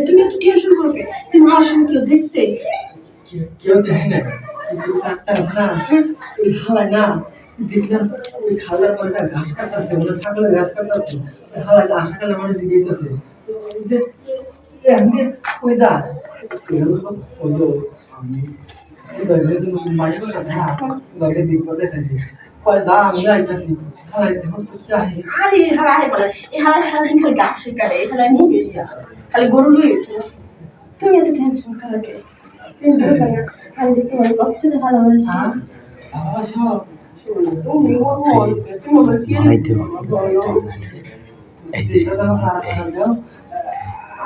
তুমি এত টেনশন করবে তুমি আমার সঙ্গে কেউ দেখছে কেউ দেখে না চারটা আছে না ওই খালায় না দেখলাম ওই খালার পরে ঘাস কাটতেছে মানে ছাগলের ঘাস কাটতেছে খালায় আশাকালে আমার জিজ্ঞেস যে এমনি ওই যাস ওই যে আমি মাঝে কথা না গাড়ি দেখবো দেখাচ্ছি কয় যা আমি আইতাছি খালায় দেখুন আরে হালাই বলে এই হালাই সারাদিন খালি গাছ শিকারে এই হালাই মুভি খালি গরু লুই তুমি এত টেনশন করো কে তুমি বুঝো না আমি দেখতে পারি কত থেকে ভালোবাসি বাবা সব তুমি ওর মন তুমি ওর কি এই যে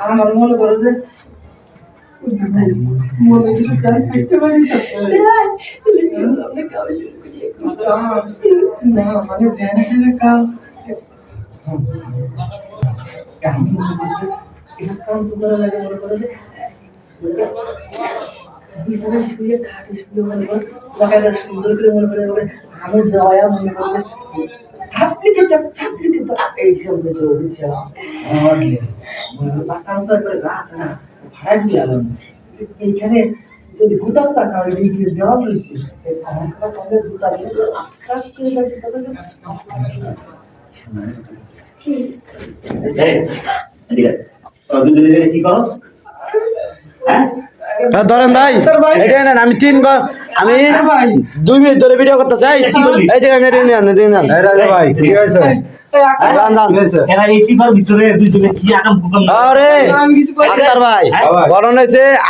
আমার মনে করো যে মনে কিছু দেখতে পারি না মানে জেনে শুনে কাম কাম তো করা লাগে মনে করো যে বিছানা শুয়ে খাটে শুয়ে মনে করো লাগাটা সুন্দর করে মনে করে আমি দয়া মনে করো ছাপলিকে তো এই কেমনে তো বুঝছো আমার বাসা উচার করে যা আছে না ভাড়া দিয়ে আলাম এইখানে যদি গুতাম না তাহলে এই দেওয়া রয়েছে গুতা কি করস হ্যাঁ ধরেন ভাই এটা নেন আমি আমি 2 মিনিট ধরে ভিডিও করতেছি এই জায়গায় রাজা ভাই কি হয়েছে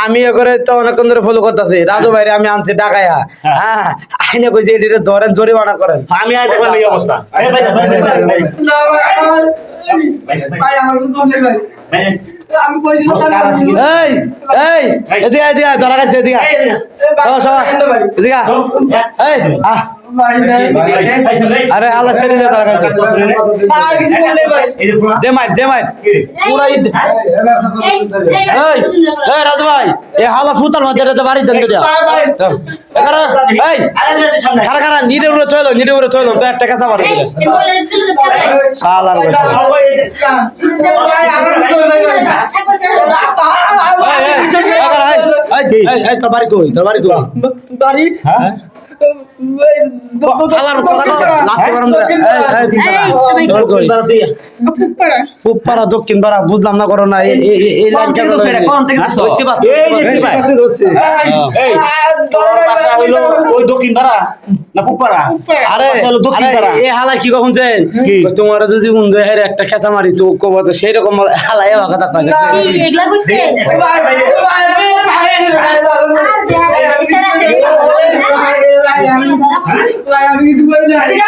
আমি তো অনেকক্ষণ ধরে ফলো করতেছি রাজু ভাই আমি আনছি ডাকাইয়া হ্যাঁ আইনে কইছি এটা ধরেন জরিমানা করেন আমি অবস্থা আমি কইছিলাম এই এই এদিকে এদিকে ধরা গেছে এদিকে আরে আল্লাহ ছেড়ে দে ধরা গেছে পুরা ঈদ এই রাজু ভাই এই হালা ফুতার মধ্যে তো বাড়ি দেন দিয়া এই খারা খারা নিরে উড়ে চলো তো একটা কাঁচা মারে শালার তোর বাড়ি কই বাড়ি পুপারা দক্ষিণ পাড়া বুঝলাম না করো না ওই দক্ষিণ পাড়া না পুপারা আরে এই হালাই কি কখন তোমার যদি একটা খেঁচা মারি তো কব তো সেই রকম হালাই কথা কয় আমি কিছু করি না